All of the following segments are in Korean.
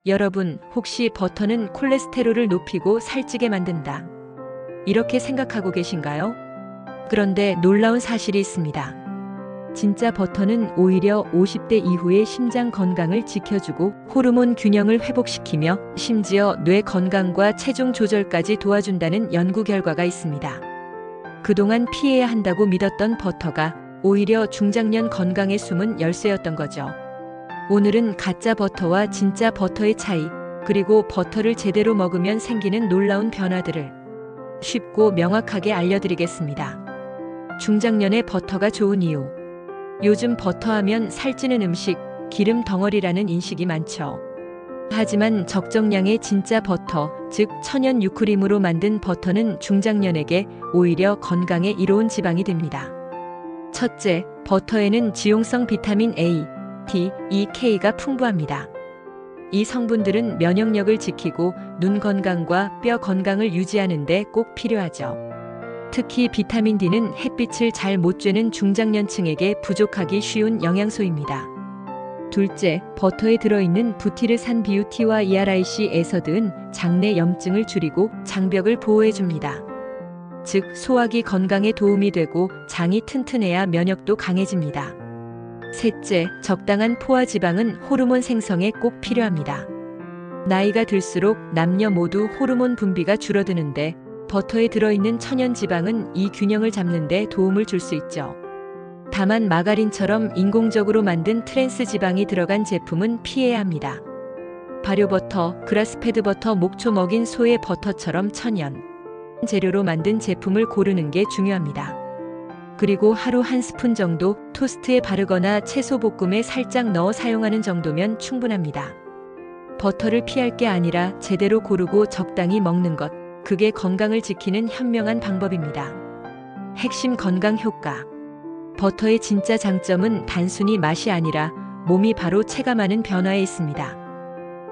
여러분, 혹시 버터는 콜레스테롤을 높이고 살찌게 만든다, 이렇게 생각하고 계신가요? 그런데 놀라운 사실이 있습니다. 진짜 버터는 오히려 50대 이후의 심장 건강을 지켜주고 호르몬 균형을 회복시키며 심지어 뇌 건강과 체중 조절까지 도와준다는 연구 결과가 있습니다. 그동안 피해야 한다고 믿었던 버터가 오히려 중장년 건강의 숨은 열쇠였던 거죠. 오늘은 가짜 버터와 진짜 버터의 차이, 그리고 버터를 제대로 먹으면 생기는 놀라운 변화들을 쉽고 명확하게 알려드리겠습니다. 중장년에 버터가 좋은 이유. 요즘 버터하면 살찌는 음식, 기름 덩어리라는 인식이 많죠. 하지만 적정량의 진짜 버터, 즉 천연 유크림으로 만든 버터는 중장년에게 오히려 건강에 이로운 지방이 됩니다. 첫째, 버터에는 지용성 비타민 A, D, E, K가 풍부합니다. 이 성분들은 면역력을 지키고 눈 건강과 뼈 건강을 유지하는 데 꼭 필요하죠. 특히 비타민 D는 햇빛을 잘 못 쬐는 중장년층에게 부족하기 쉬운 영양소입니다. 둘째, 버터에 들어있는 부티르산 비유티와 ERIC 에서드는 장내 염증을 줄이고 장벽을 보호해줍니다. 즉, 소화기 건강에 도움이 되고 장이 튼튼해야 면역도 강해집니다. 셋째, 적당한 포화 지방은 호르몬 생성에 꼭 필요합니다. 나이가 들수록 남녀 모두 호르몬 분비가 줄어드는데 버터에 들어있는 천연 지방은 이 균형을 잡는 데 도움을 줄 수 있죠. 다만 마가린처럼 인공적으로 만든 트랜스 지방이 들어간 제품은 피해야 합니다. 발효버터, 그라스페드 버터, 목초 먹인 소의 버터처럼 천연 재료로 만든 제품을 고르는 게 중요합니다. 그리고 하루 한 스푼 정도 토스트에 바르거나 채소 볶음에 살짝 넣어 사용하는 정도면 충분합니다. 버터를 피할 게 아니라 제대로 고르고 적당히 먹는 것, 그게 건강을 지키는 현명한 방법입니다. 핵심 건강 효과. 버터의 진짜 장점은 단순히 맛이 아니라 몸이 바로 체감하는 변화에 있습니다.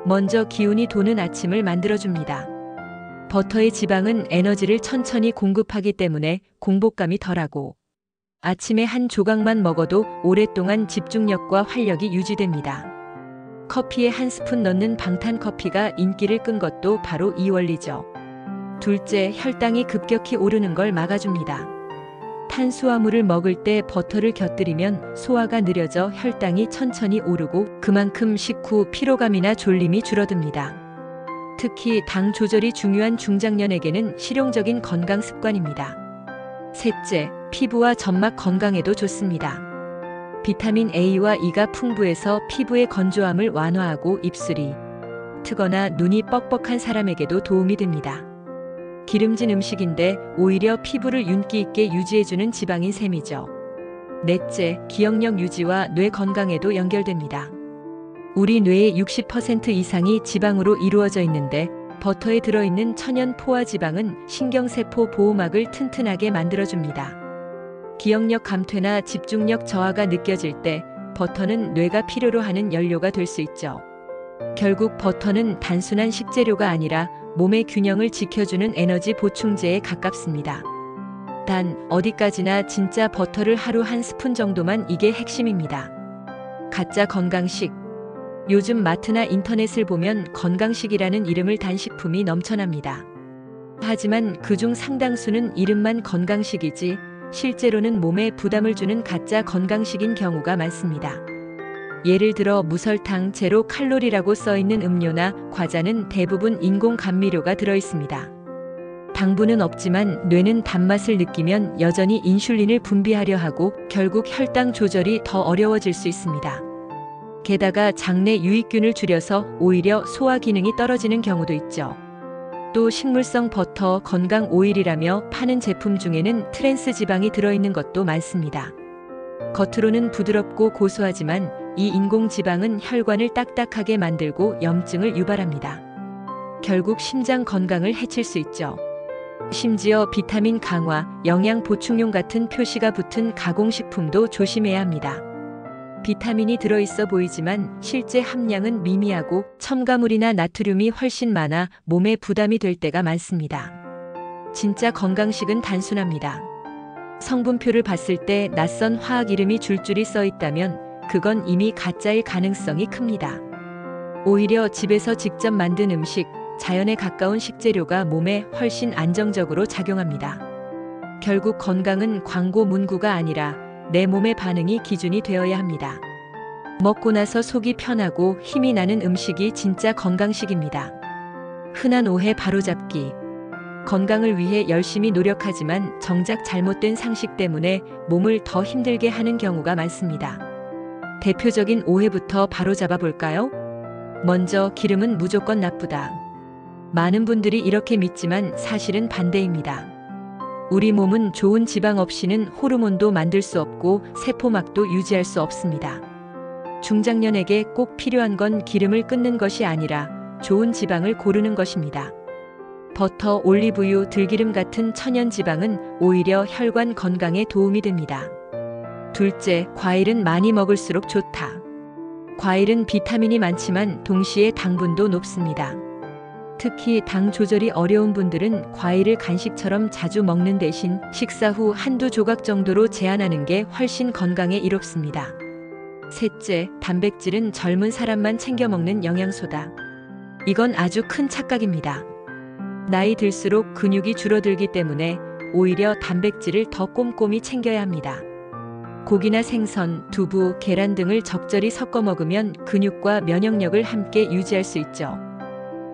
먼저 기운이 도는 아침을 만들어줍니다. 버터의 지방은 에너지를 천천히 공급하기 때문에 공복감이 덜하고 아침에 한 조각만 먹어도 오랫동안 집중력과 활력이 유지됩니다. 커피에 한 스푼 넣는 방탄커피가 인기를 끈 것도 바로 이 원리죠. 둘째, 혈당이 급격히 오르는 걸 막아줍니다. 탄수화물을 먹을 때 버터를 곁들이면 소화가 느려져 혈당이 천천히 오르고 그만큼 식후 피로감이나 졸림이 줄어듭니다. 특히 당 조절이 중요한 중장년에게는 실용적인 건강 습관입니다. 셋째, 피부와 점막 건강에도 좋습니다. 비타민 A와 E가 풍부해서 피부의 건조함을 완화하고 입술이 트거나 눈이 뻑뻑한 사람에게도 도움이 됩니다. 기름진 음식인데 오히려 피부를 윤기 있게 유지해주는 지방인 셈이죠. 넷째, 기억력 유지와 뇌 건강에도 연결됩니다. 우리 뇌의 60% 이상이 지방으로 이루어져 있는데 버터에 들어있는 천연 포화 지방은 신경세포 보호막을 튼튼하게 만들어줍니다. 기억력 감퇴나 집중력 저하가 느껴질 때 버터는 뇌가 필요로 하는 연료가 될 수 있죠. 결국 버터는 단순한 식재료가 아니라 몸의 균형을 지켜주는 에너지 보충제에 가깝습니다. 단, 어디까지나 진짜 버터를 하루 한 스푼 정도만, 이게 핵심입니다. 가짜 건강식. 요즘 마트나 인터넷을 보면 건강식이라는 이름을 단 식품이 넘쳐납니다. 하지만 그중 상당수는 이름만 건강식이지 실제로는 몸에 부담을 주는 가짜 건강식인 경우가 많습니다. 예를 들어 무설탕, 제로 칼로리라고 써있는 음료나 과자는 대부분 인공 감미료가 들어있습니다. 당분은 없지만 뇌는 단맛을 느끼면 여전히 인슐린을 분비하려 하고 결국 혈당 조절이 더 어려워질 수 있습니다. 게다가 장내 유익균을 줄여서 오히려 소화 기능이 떨어지는 경우도 있죠. 또 식물성 버터, 건강 오일이라며 파는 제품 중에는 트랜스 지방이 들어있는 것도 많습니다. 겉으로는 부드럽고 고소하지만 이 인공 지방은 혈관을 딱딱하게 만들고 염증을 유발합니다. 결국 심장 건강을 해칠 수 있죠. 심지어 비타민 강화, 영양 보충용 같은 표시가 붙은 가공식품도 조심해야 합니다. 비타민이 들어있어 보이지만 실제 함량은 미미하고 첨가물이나 나트륨이 훨씬 많아 몸에 부담이 될 때가 많습니다. 진짜 건강식은 단순합니다. 성분표를 봤을 때 낯선 화학 이름이 줄줄이 써 있다면 그건 이미 가짜일 가능성이 큽니다. 오히려 집에서 직접 만든 음식, 자연에 가까운 식재료가 몸에 훨씬 안정적으로 작용합니다. 결국 건강은 광고 문구가 아니라 내 몸의 반응이 기준이 되어야 합니다. 먹고 나서 속이 편하고 힘이 나는 음식이 진짜 건강식입니다. 흔한 오해 바로잡기. 건강을 위해 열심히 노력하지만 정작 잘못된 상식 때문에 몸을 더 힘들게 하는 경우가 많습니다. 대표적인 오해부터 바로잡아 볼까요? 먼저 기름은 무조건 나쁘다. 많은 분들이 이렇게 믿지만 사실은 반대입니다. 우리 몸은 좋은 지방 없이는 호르몬도 만들 수 없고 세포막도 유지할 수 없습니다. 중장년에게 꼭 필요한 건 기름을 끊는 것이 아니라 좋은 지방을 고르는 것입니다. 버터, 올리브유, 들기름 같은 천연 지방은 오히려 혈관 건강에 도움이 됩니다. 둘째, 과일은 많이 먹을수록 좋다. 과일은 비타민이 많지만 동시에 당분도 높습니다. 특히 당 조절이 어려운 분들은 과일을 간식처럼 자주 먹는 대신 식사 후 한두 조각 정도로 제한하는 게 훨씬 건강에 이롭습니다. 셋째, 단백질은 젊은 사람만 챙겨 먹는 영양소다. 이건 아주 큰 착각입니다. 나이 들수록 근육이 줄어들기 때문에 오히려 단백질을 더 꼼꼼히 챙겨야 합니다. 고기나 생선, 두부, 계란 등을 적절히 섞어 먹으면 근육과 면역력을 함께 유지할 수 있죠.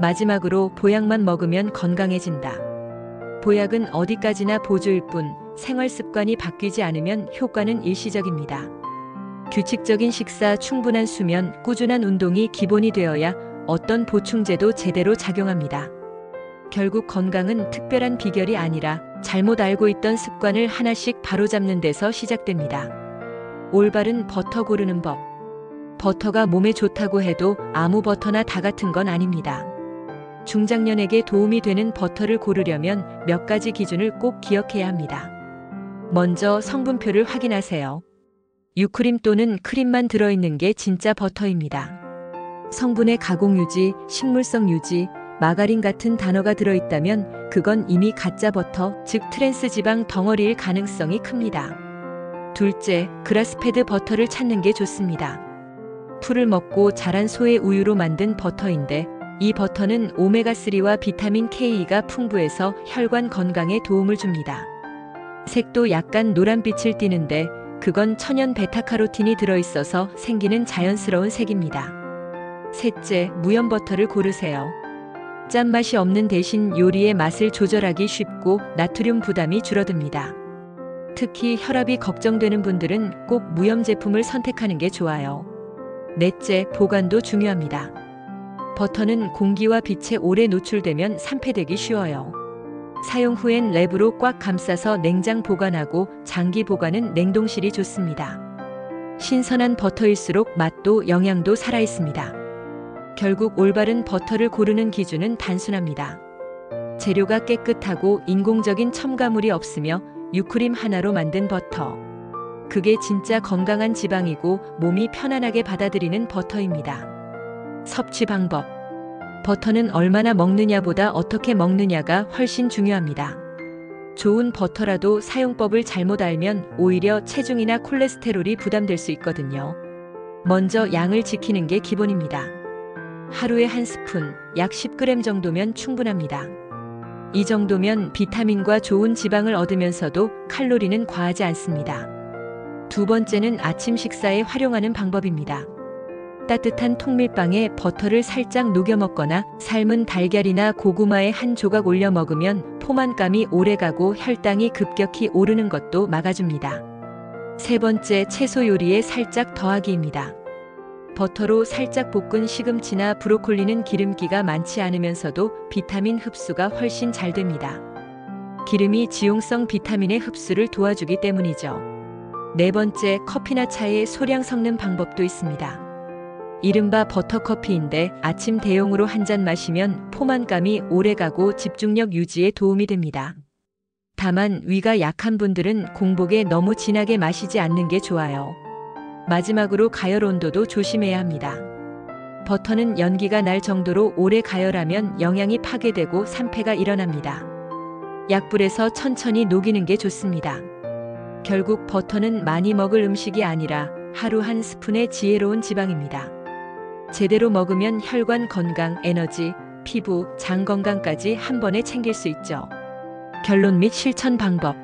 마지막으로 보약만 먹으면 건강해진다. 보약은 어디까지나 보조일 뿐 생활 습관이 바뀌지 않으면 효과는 일시적입니다. 규칙적인 식사, 충분한 수면, 꾸준한 운동이 기본이 되어야 어떤 보충제도 제대로 작용합니다. 결국 건강은 특별한 비결이 아니라 잘못 알고 있던 습관을 하나씩 바로잡는 데서 시작됩니다. 올바른 버터 고르는 법. 버터가 몸에 좋다고 해도 아무 버터나 다 같은 건 아닙니다. 중장년에게 도움이 되는 버터를 고르려면 몇 가지 기준을 꼭 기억해야 합니다. 먼저 성분표를 확인하세요. 유크림 또는 크림만 들어있는 게 진짜 버터입니다. 성분의 가공유지, 식물성 유지, 마가린 같은 단어가 들어있다면 그건 이미 가짜 버터, 즉 트랜스 지방 덩어리일 가능성이 큽니다. 둘째, 그라스페드 버터를 찾는 게 좋습니다. 풀을 먹고 자란 소의 우유로 만든 버터인데 이 버터는 오메가3와 비타민 K가 풍부해서 혈관 건강에 도움을 줍니다. 색도 약간 노란빛을 띠는데 그건 천연 베타카로틴이 들어있어서 생기는 자연스러운 색입니다. 셋째, 무염 버터를 고르세요. 짠맛이 없는 대신 요리의 맛을 조절하기 쉽고 나트륨 부담이 줄어듭니다. 특히 혈압이 걱정되는 분들은 꼭 무염 제품을 선택하는 게 좋아요. 넷째, 보관도 중요합니다. 버터는 공기와 빛에 오래 노출되면 산패되기 쉬워요. 사용 후엔 랩으로 꽉 감싸서 냉장 보관하고 장기 보관은 냉동실이 좋습니다. 신선한 버터일수록 맛도 영양도 살아있습니다. 결국 올바른 버터를 고르는 기준은 단순합니다. 재료가 깨끗하고 인공적인 첨가물이 없으며 유크림 하나로 만든 버터. 그게 진짜 건강한 지방이고 몸이 편안하게 받아들이는 버터입니다. 섭취 방법. 버터는 얼마나 먹느냐보다 어떻게 먹느냐가 훨씬 중요합니다. 좋은 버터라도 사용법을 잘못 알면 오히려 체중이나 콜레스테롤이 부담될 수 있거든요. 먼저 양을 지키는 게 기본입니다. 하루에 한 스푼, 약 10g 정도면 충분합니다. 이 정도면 비타민과 좋은 지방을 얻으면서도 칼로리는 과하지 않습니다. 두 번째는 아침 식사에 활용하는 방법입니다. 따뜻한 통밀빵에 버터를 살짝 녹여 먹거나 삶은 달걀이나 고구마에 한 조각 올려 먹으면 포만감이 오래가고 혈당이 급격히 오르는 것도 막아줍니다. 세 번째, 채소 요리에 살짝 더하기입니다. 버터로 살짝 볶은 시금치나 브로콜리는 기름기가 많지 않으면서도 비타민 흡수가 훨씬 잘 됩니다. 기름이 지용성 비타민의 흡수를 도와주기 때문이죠. 네 번째, 커피나 차에 소량 섞는 방법도 있습니다. 이른바 버터커피인데 아침 대용으로 한 잔 마시면 포만감이 오래가고 집중력 유지에 도움이 됩니다. 다만 위가 약한 분들은 공복에 너무 진하게 마시지 않는 게 좋아요. 마지막으로 가열 온도도 조심해야 합니다. 버터는 연기가 날 정도로 오래 가열하면 영양이 파괴되고 산패가 일어납니다. 약불에서 천천히 녹이는 게 좋습니다. 결국 버터는 많이 먹을 음식이 아니라 하루 한 스푼의 지혜로운 지방입니다. 제대로 먹으면 혈관 건강, 에너지, 피부, 장 건강까지 한 번에 챙길 수 있죠. 결론 및 실천 방법.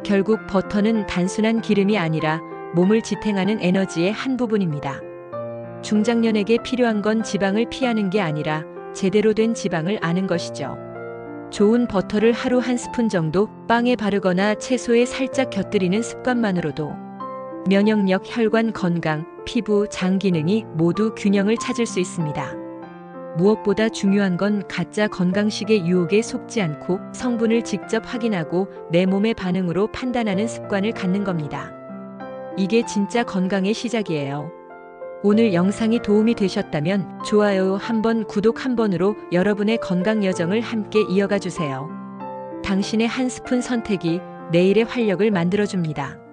결국 버터는 단순한 기름이 아니라 몸을 지탱하는 에너지의 한 부분입니다. 중장년에게 필요한 건 지방을 피하는 게 아니라 제대로 된 지방을 아는 것이죠. 좋은 버터를 하루 한 스푼 정도 빵에 바르거나 채소에 살짝 곁들이는 습관만으로도 면역력, 혈관 건강, 피부, 장 기능이 모두 균형을 찾을 수 있습니다. 무엇보다 중요한 건 가짜 건강식의 유혹에 속지 않고 성분을 직접 확인하고 내 몸의 반응으로 판단하는 습관을 갖는 겁니다. 이게 진짜 건강의 시작이에요. 오늘 영상이 도움이 되셨다면 좋아요 한 번, 구독 한 번으로 여러분의 건강 여정을 함께 이어가 주세요. 당신의 한 스푼 선택이 내일의 활력을 만들어줍니다.